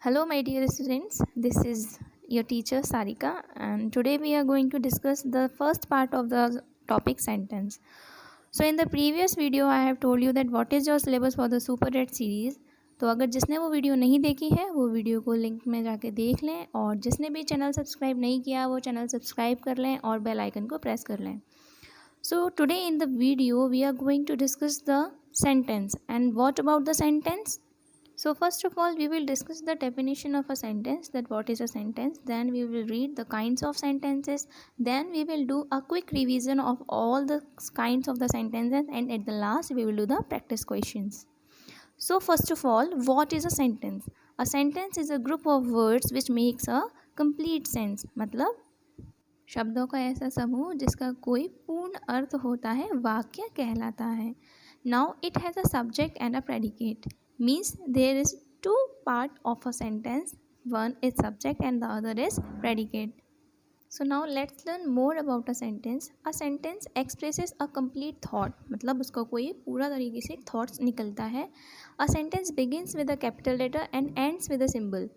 Hello, my dear students. This is your teacher Sarika, and today we are going to discuss the first part of the topic sentence. So, in the previous video, I have told you that what is your syllabus for the Super Red series. तो अगर जिसने वो video नहीं देखी है वो video को link में जाके देख लें, और जिसने भी चैनल सब्सक्राइब नहीं किया वो चैनल सब्सक्राइब कर लें और बेल आइकन को प्रेस कर लें. So, today in the video, we are going to discuss the sentence. And what about the sentence? So first of all, we will discuss the definition of a sentence, that what is a sentence. Then we will read the kinds of sentences. Then we will do a quick revision of all the kinds of the sentences, and at the last we will do the practice questions. So first of all, what is a sentence? A sentence is a group of words which makes a complete sense. मतलब शब्दों का ऐसा समूह जिसका कोई पूर्ण अर्थ होता है वाक्य कहलाता है. Now it has a subject and a predicate. Means there is two part of a sentence. One is subject and the other is predicate. So now let's learn more about a sentence. A sentence expresses a complete thought. मतलब उसका कोई पूरा तरीके से thoughts निकलता है. A sentence begins with a capital letter and ends with a symbol.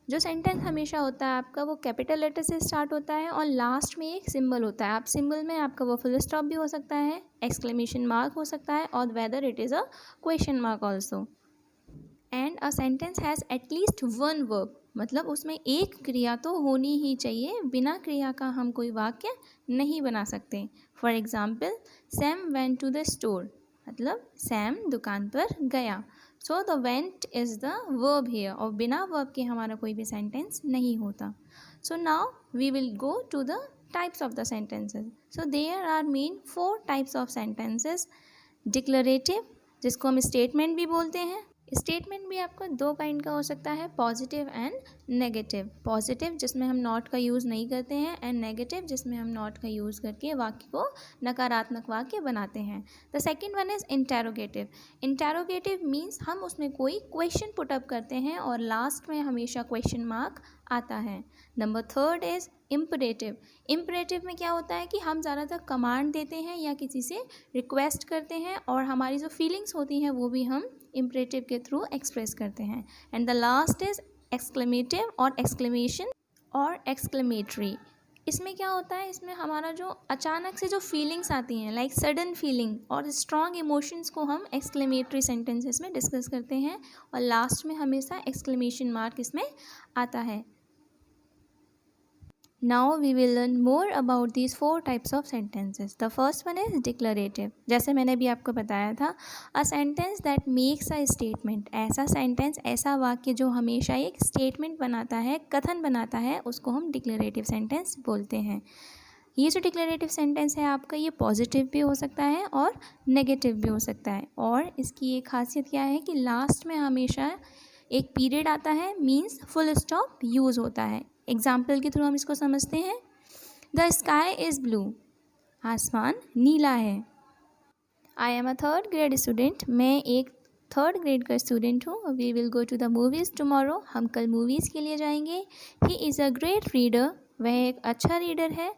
जो sentence हमेशा होता है आपका वो कैपिटल लेटर से स्टार्ट होता है और लास्ट में एक सिंबल होता है. आप सिंबल में आपका वो फुल स्टॉप भी हो सकता है, एक्सक्लेमेशन मार्क हो सकता है, और whether it is a question mark also. And a sentence has at least one verb. मतलब उसमें एक क्रिया तो होनी ही चाहिए. बिना क्रिया का हम कोई वाक्य नहीं बना सकते. For example, Sam went to the store. मतलब सैम दुकान पर गया. So the went is the verb here, और बिना वर्ब के हमारा कोई भी सेंटेंस नहीं होता. So now we will go to the types of the sentences. So there are main 4 types of sentences. Declarative, जिसको हम स्टेटमेंट भी बोलते हैं. स्टेटमेंट भी आपका 2 काइंड का हो सकता है, पॉजिटिव एंड नेगेटिव. पॉजिटिव जिसमें हम नॉट का यूज़ नहीं करते हैं, एंड नेगेटिव जिसमें हम नॉट का यूज़ करके वाक्य को नकारात्मक वाक्य बनाते हैं. The second one is interrogative. Interrogative means हम उसमें कोई क्वेश्चन पुटअप करते हैं और लास्ट में हमेशा क्वेश्चन मार्क आता है. Number third is imperative. Imperative में क्या होता है कि हम ज़्यादातर कमांड देते हैं या किसी से रिक्वेस्ट करते हैं, और हमारी जो फीलिंग्स होती हैं वो भी हम इम्परेटिव के थ्रू एक्सप्रेस करते हैं. And the last is exclamative और एक्सक्लेमेशन और एक्सक्लेमेटरी. इसमें क्या होता है, इसमें हमारा जो अचानक से जो फीलिंग्स आती हैं, लाइक सडन फीलिंग और स्ट्रॉन्ग इमोशंस को हम एक्सक्लेमेटरी सेंटेंसेस में डिस्कस करते हैं, और लास्ट में हमेशा एक्सक्लेमेशन मार्क इसमें आता है. Now we will learn more about these 4 types of sentences. The first one is declarative. जैसे मैंने भी आपको बताया था, a sentence that makes a statement. ऐसा सेंटेंस, ऐसा वाक्य जो हमेशा एक स्टेटमेंट बनाता है, कथन बनाता है, उसको हम डिक्लेरेटिव सेंटेंस बोलते हैं. ये जो डिक्लेरेटिव सेंटेंस है आपका, ये पॉजिटिव भी हो सकता है और नेगेटिव भी हो सकता है. और इसकी एक खासियत क्या है कि लास्ट में हमेशा एक पीरियड आता है, मीन्स फुल स्टॉप यूज़ होता है. एग्जाम्पल के थ्रू हम इसको समझते हैं. The sky is blue. आसमान नीला है. I am a 3rd grade student. मैं एक 3rd ग्रेड का स्टूडेंट हूँ. We will go to the movies tomorrow. हम कल मूवीज़ के लिए जाएंगे. He is a great reader. वह एक अच्छा रीडर है.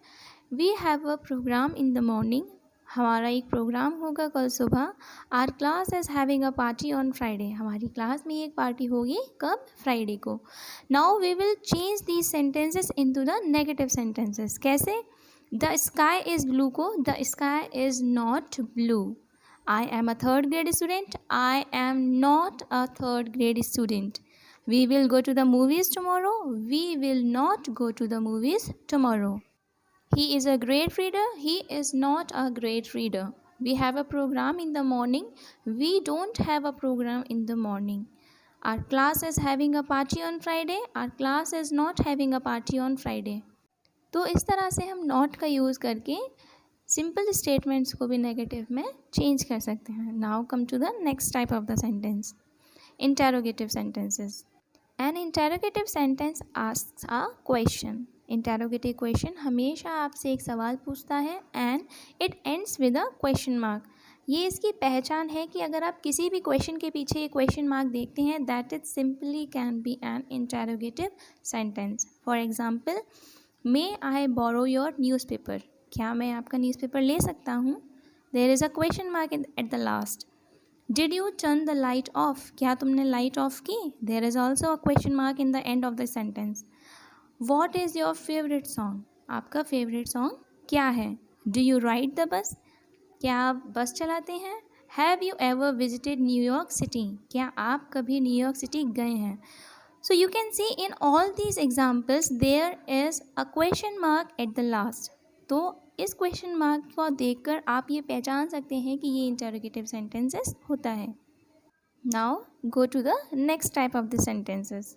We have a programme in the morning. हमारा एक प्रोग्राम होगा कल सुबह. Our class is having a party on Friday. हमारी क्लास में एक पार्टी होगी. कब? फ्राइडे को. Now we will change these sentences into the negative sentences. कैसे? द स्काई इज़ ब्लू को the sky is not blue. I am a 3rd grade student. I am not a 3rd grade student. We will go to the movies tomorrow. We will not go to the movies tomorrow. He is a great reader. He is not a great reader. We have a program in the morning. We don't have a program in the morning. Our class is having a party on Friday. Our class is not having a party on Friday. तो इस तरह से हम not का use करके simple statements को भी negative में चेंज कर सकते हैं. Now come to the next type of the sentence, interrogative sentences. An interrogative sentence asks a question. Interrogative question हमेशा आपसे एक सवाल पूछता है, and it ends with a question mark. ये इसकी पहचान है कि अगर आप किसी भी क्वेश्चन के पीछे एक क्वेश्चन मार्क देखते हैं, that is simply can be an interrogative sentence. For example, may I borrow your newspaper. क्या मैं आपका न्यूज़पेपर ले सकता हूँ? There is a question mark at the last. Did you turn the light off? क्या तुमने लाइट ऑफ की? There is also a question mark in the end of the sentence. What is your favorite song? आपका favourite song क्या है? Do you ride the bus? क्या आप बस चलाते हैं? Have you ever visited New York City? क्या आप कभी न्यूयॉर्क सिटी गए हैं? So you can see in all these examples there is a question mark at the last. तो इस क्वेश्चन मार्क को देखकर आप ये पहचान सकते हैं कि ये इंटरोगेटिव सेंटेंसेस होता है. Now go to the next type of the sentences.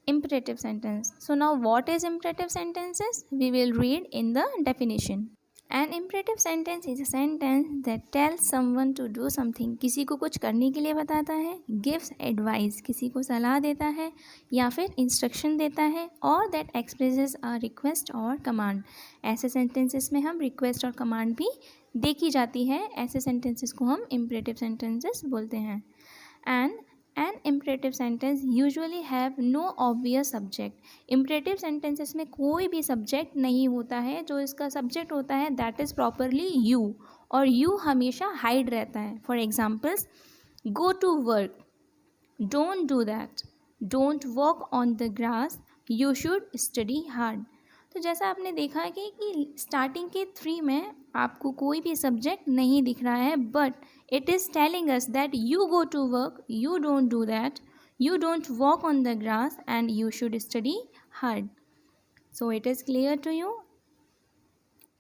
Imperative sentence. So now what is imperative sentences? We will read in the definition. An imperative sentence is a sentence that tells someone to do something. किसी को कुछ करने के लिए बताता है. Gives advice. किसी को सलाह देता है या फिर instruction देता है. Or that expresses a request or command. ऐसे sentences में हम request और command भी देखी जाती है. ऐसे sentences को हम imperative sentences बोलते हैं. And an imperative sentence usually have no obvious subject. imperative sentences में कोई भी subject नहीं होता है. जो इसका subject होता है that is properly you, और you हमेशा hide रहता है. For examples, go to work, don't do that, don't walk on the grass, you should study hard. तो जैसा आपने देखा कि स्टार्टिंग के 3 में आपको कोई भी सब्जेक्ट नहीं दिख रहा है, but it is telling us that you go to work, you don't do that, you don't walk on the grass and you should study hard. So it is clear to you.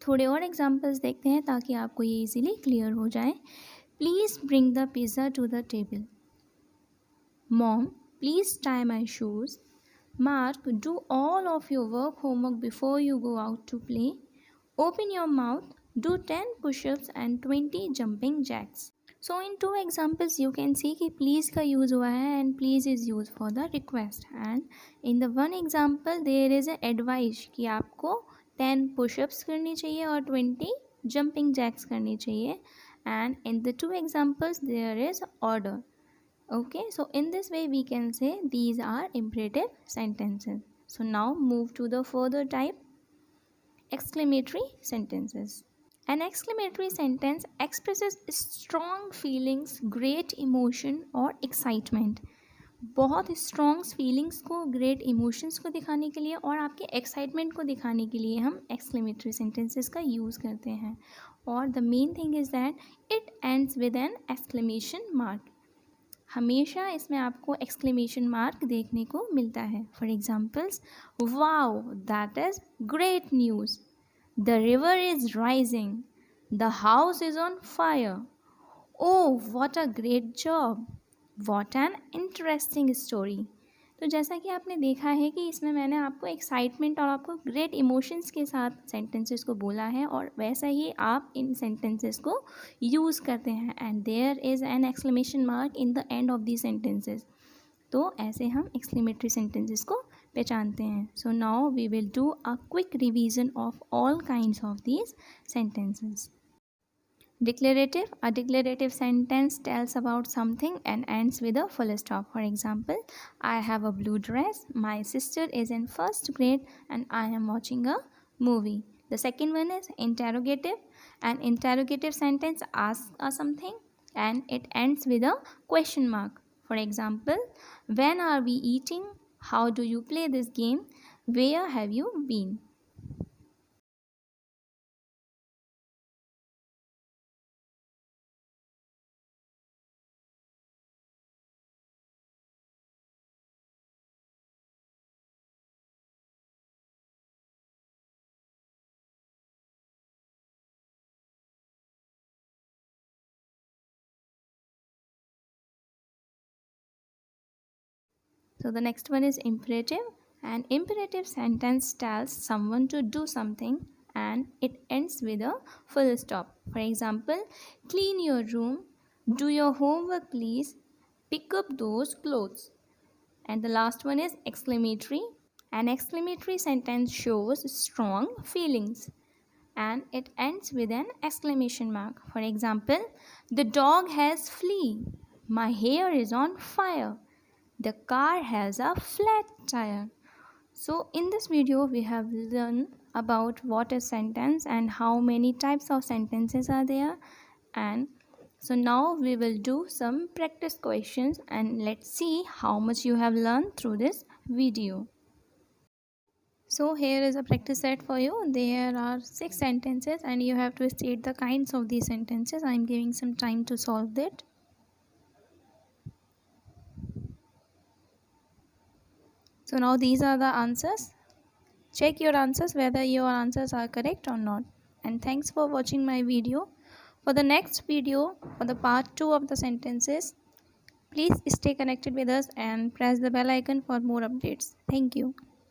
थोड़े और examples देखते हैं ताकि आपको ये easily clear हो जाए. Please bring the pizza to the table. Mom, please tie my shoes. Mark, do all of your work homework before you go out to play. Open your mouth, do 10 push-ups and 20 jumping jacks. So in 2 examples you can see कि please का use हुआ है and please is used for the request. And in the one example there is a advice कि आपको 10 push-ups करनी चाहिए और 20 jumping jacks करनी चाहिए. And in the 2 examples there is order. Okay, so in this way we can say these are imperative sentences. So now move to the further type, exclamatory sentences. An exclamatory sentence expresses strong feelings, great emotion or excitement. बहुत strong feelings को, great emotions को दिखाने के लिए और आपके excitement को दिखाने के लिए हम एक्सक्लेमेटरी सेंटेंसेस का यूज़ करते हैं. और the main thing is that it ends with N exclamation mark. हमेशा इसमें आपको एक्सक्लेमेशन मार्क देखने को मिलता है. For examples, wow that is great news, the river is rising, the house is on fire, oh what a great job, what an interesting story. तो जैसा कि आपने देखा है कि इसमें मैंने आपको एक्साइटमेंट और आपको ग्रेट इमोशंस के साथ सेंटेंसेस को बोला है और वैसा ही आप इन सेंटेंसेस को यूज़ करते हैं. And there is an exclamation mark in the end of the sentences. तो ऐसे हम एक्सक्लेमेटरी सेंटेंसेस को पहचानते हैं. So now we will do a quick revision of all kinds of these sentences. Declarative. A declarative sentence tells about something and ends with a full stop. For example, I have a blue dress, my sister is in first grade and I am watching a movie. The second one is interrogative. An interrogative sentence asks us something and it ends with a question mark. For example, when are we eating? How do you play this game? Where have you been? So the next one is imperative. An imperative sentence tells someone to do something and it ends with a full stop. For example, clean your room, do your homework please, pick up those clothes. And the last one is exclamatory. An exclamatory sentence shows strong feelings and it ends with an exclamation mark. For example, the dog has flea, my hair is on fire, the car has a flat tire. So in this video we have learned about what is sentence and how many types of sentences are there, and So now we will do some practice questions and let's see how much you have learned through this video. So here is a practice set for you. There are 6 sentences and you have to state the kinds of these sentences. I am giving some time to solve that. So now these are the answers. Check your answers whether your answers are correct or not. And thanks for watching my video. For the next video, for the part 2 of the sentences, please stay connected with us and press the bell icon for more updates. Thank you.